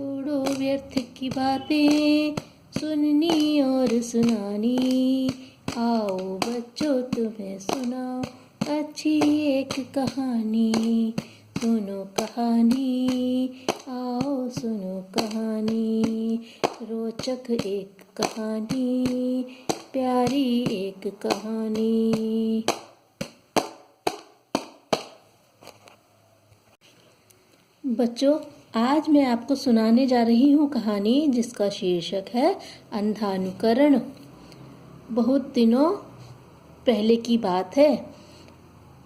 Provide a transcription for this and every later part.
छोड़ो व्यर्थ की बातें सुननी और सुनानी। आओ बच्चों तुम्हें सुनाओ अच्छी एक कहानी। सुनो कहानी, आओ सुनो कहानी। रोचक एक कहानी, प्यारी एक कहानी। बच्चों, आज मैं आपको सुनाने जा रही हूँ कहानी जिसका शीर्षक है अंधानुकरण। बहुत दिनों पहले की बात है।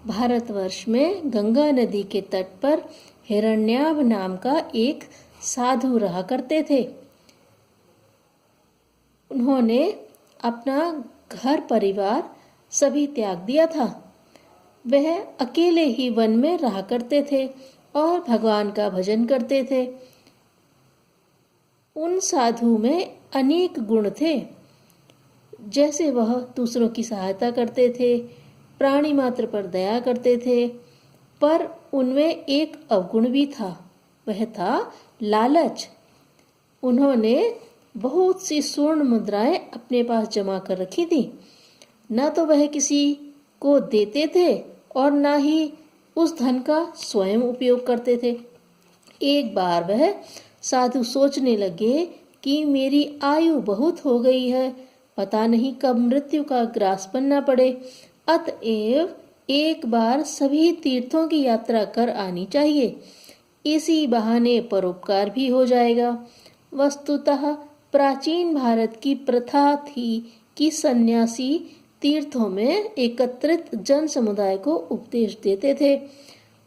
भारतवर्ष में गंगा नदी के तट पर हिरण्याभ नाम का एक साधु रहा करते थे। उन्होंने अपना घर परिवार सभी त्याग दिया था। वह अकेले ही वन में रहा करते थे और भगवान का भजन करते थे। उन साधु में अनेक गुण थे, जैसे वह दूसरों की सहायता करते थे, प्राणी मात्र पर दया करते थे, पर उनमें एक अवगुण भी था, वह था लालच। उन्होंने बहुत सी स्वर्ण मुद्राएं अपने पास जमा कर रखी थी। न तो वह किसी को देते थे और न ही उस धन का स्वयं उपयोग करते थे। एक बार वह साधु सोचने लगे कि मेरी आयु बहुत हो गई है, पता नहीं कब मृत्यु का ग्रास बनना पड़े, अतएव एक बार सभी तीर्थों की यात्रा कर आनी चाहिए। इसी बहाने परोपकार भी हो जाएगा। वस्तुतः प्राचीन भारत की प्रथा थी कि सन्यासी तीर्थों में एकत्रित जन समुदाय को उपदेश देते थे,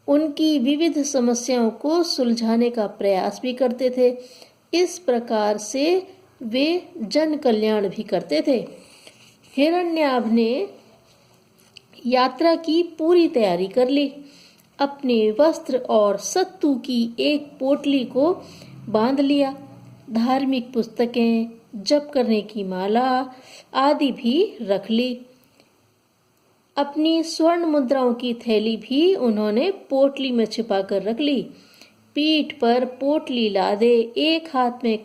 उनकी विविध समस्याओं को सुलझाने का प्रयास भी करते थे। इस प्रकार से वे जन कल्याण भी करते थे। हिरण्याभ ने यात्रा की पूरी तैयारी कर ली। अपने वस्त्र और सत्तू की एक पोटली को बांध लिया। धार्मिक पुस्तकें, जप करने की माला आदि भी रख ली। अपनी स्वर्ण मुद्राओं की थैली भी उन्होंने पोटली में छिपा कर रख ली। पीठ पर पोटली लादे एक हाथ में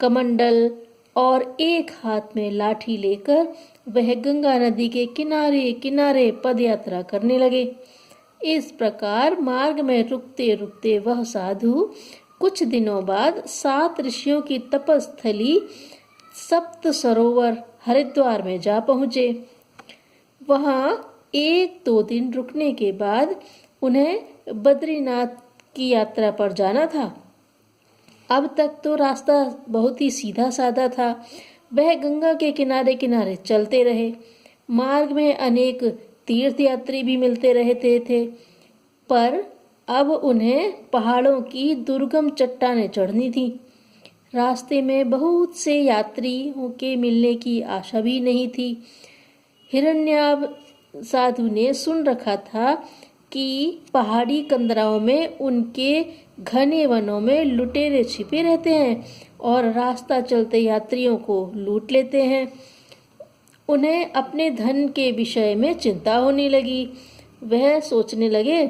कमंडल और एक हाथ में लाठी लेकर वह गंगा नदी के किनारे किनारे पदयात्रा करने लगे। इस प्रकार मार्ग में रुकते रुकते वह साधु कुछ दिनों बाद 7 ऋषियों की तपस्थली सप्त सरोवर हरिद्वार में जा पहुँचे। वहाँ 1-2 दिन रुकने के बाद उन्हें बद्रीनाथ की यात्रा पर जाना था। अब तक तो रास्ता बहुत ही सीधा साधा था। वह गंगा के किनारे किनारे चलते रहे। मार्ग में अनेक तीर्थयात्री भी मिलते रहते थे, पर अब उन्हें पहाड़ों की दुर्गम चट्टानें चढ़नी थी। रास्ते में बहुत से यात्रियों के मिलने की आशा भी नहीं थी। हिरण्याभ साधु ने सुन रखा था कि पहाड़ी कंदराओं में उनके घने वनों में लुटेरे छिपे रहते हैं और रास्ता चलते यात्रियों को लूट लेते हैं। उन्हें अपने धन के विषय में चिंता होने लगी। वह सोचने लगे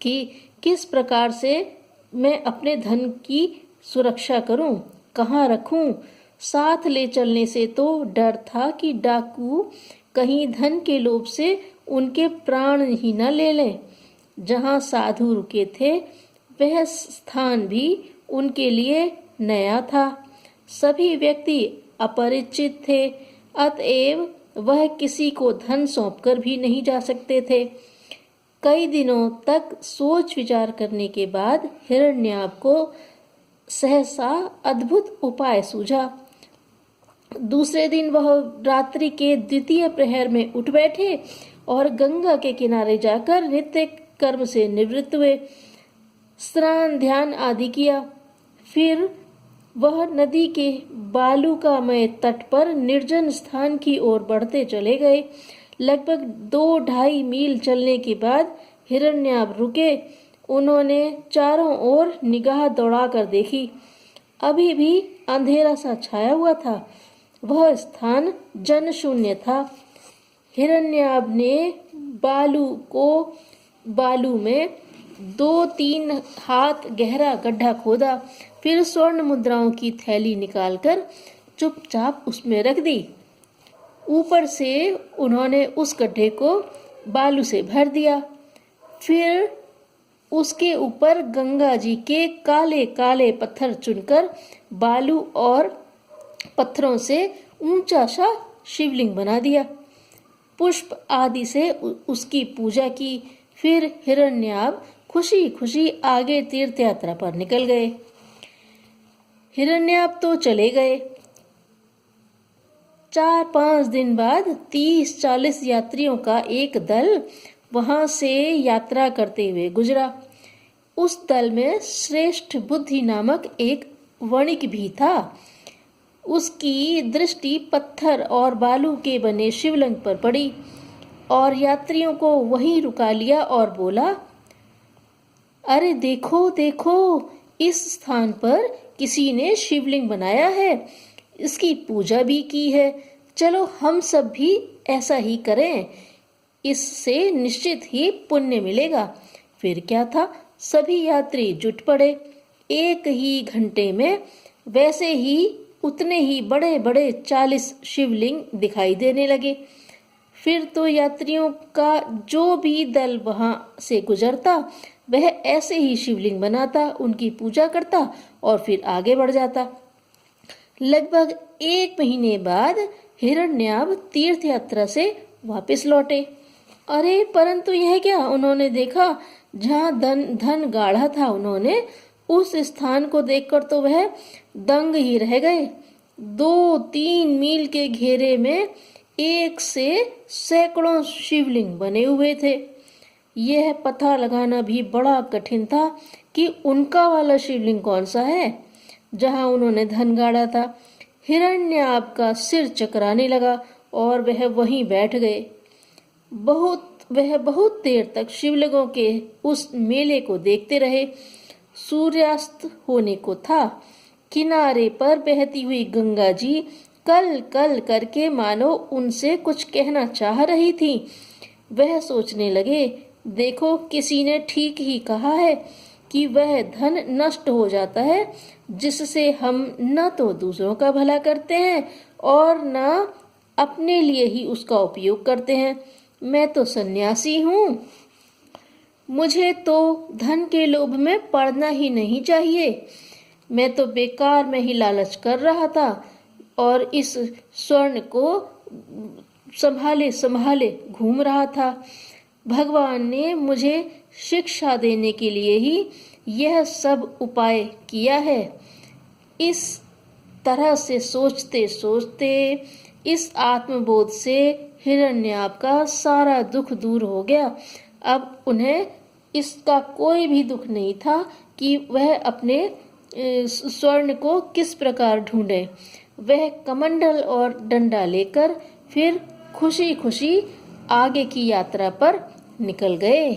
कि किस प्रकार से मैं अपने धन की सुरक्षा करूं, कहाँ रखूं। साथ ले चलने से तो डर था कि डाकू कहीं धन के लोभ से उनके प्राण ही न ले लें। जहाँ साधु रुके थे वह स्थान भी उनके लिए नया था। सभी व्यक्ति अपरिचित थे, अतएव वह किसी को धन सौंपकर भी नहीं जा सकते थे। कई दिनों तक सोच विचार करने के बाद हिरण्याभ को सहसा अद्भुत उपाय सूझा। दूसरे दिन वह रात्रि के 2 प्रहर में उठ बैठे और गंगा के किनारे जाकर नित्य कर्म से निवृत्त हुए। स्नान ध्यान आदि किया। फिर वह नदी के बालुकामय तट पर निर्जन स्थान की ओर बढ़ते चले गए। लगभग 2-2.5 मील चलने के बाद हिरण्याभ रुके। उन्होंने चारों ओर निगाह दौड़ाकर देखी। अभी भी अंधेरा सा छाया हुआ था। वह स्थान जनशून्य था। हिरण्याभ ने बालू में 2-3 हाथ गहरा गड्ढा खोदा, फिर स्वर्ण मुद्राओं की थैली निकालकर चुपचाप उसमें रख दी। ऊपर से उन्होंने उस गड्ढे को बालू से भर दिया। फिर उसके ऊपर गंगा जी के काले काले पत्थर चुनकर बालू और पत्थरों से ऊंचा सा शिवलिंग बना दिया। पुष्प आदि से उसकी पूजा की। फिर हिरण्याब खुशी खुशी आगे तीर्थ यात्रा पर निकल गए। हिरण्याब तो चले गए। 4-5 दिन बाद 30-40 यात्रियों का एक दल वहां से यात्रा करते हुए गुजरा। उस दल में श्रेष्ठ बुद्धि नामक एक वणिक भी था। उसकी दृष्टि पत्थर और बालू के बने शिवलिंग पर पड़ी और यात्रियों को वहीं रुका लिया और बोला, अरे देखो देखो, इस स्थान पर किसी ने शिवलिंग बनाया है, इसकी पूजा भी की है। चलो हम सब भी ऐसा ही करें, इससे निश्चित ही पुण्य मिलेगा। फिर क्या था, सभी यात्री जुट पड़े। एक ही घंटे में वैसे ही उतने ही बड़े बड़े 40 शिवलिंग दिखाई देने लगे। फिर तो यात्रियों का जो भी दल वहां से गुजरता वह ऐसे ही शिवलिंग बनाता, उनकी पूजा करता और फिर आगे बढ़ जाता। लगभग 1 महीने बाद हिरण्याब तीर्थ यात्रा से वापस लौटे। अरे परंतु यह क्या, उन्होंने देखा जहाँ धन गाढ़ा था, उन्होंने उस स्थान को देखकर तो वह दंग ही रह गए। 2-3 मील के घेरे में एक से सैकड़ों शिवलिंग बने हुए थे। यह पता लगाना भी बड़ा कठिन था कि उनका वाला शिवलिंग कौन सा है जहाँ उन्होंने धन गाड़ा था। हिरण्याब का सिर चकराने लगा और वह वहीं बैठ गए। वह बहुत देर तक शिवलिंगों के उस मेले को देखते रहे। सूर्यास्त होने को था। किनारे पर बहती हुई गंगा जी कल कल करके मानो उनसे कुछ कहना चाह रही थी। वह सोचने लगे, देखो किसी ने ठीक ही कहा है कि वह धन नष्ट हो जाता है जिससे हम न तो दूसरों का भला करते हैं और न अपने लिए ही उसका उपयोग करते हैं। मैं तो सन्यासी हूँ, मुझे तो धन के लोभ में पड़ना ही नहीं चाहिए। मैं तो बेकार में ही लालच कर रहा था और इस स्वर्ण को संभाले संभाले घूम रहा था। भगवान ने मुझे शिक्षा देने के लिए ही यह सब उपाय किया है। इस तरह से सोचते सोचते इस आत्मबोध से हिरण्याब का सारा दुख दूर हो गया। अब उन्हें इसका कोई भी दुख नहीं था कि वह अपने स्वर्ण को किस प्रकार ढूंढे। वह कमंडल और डंडा लेकर फिर खुशी खुशी आगे की यात्रा पर निकल गए।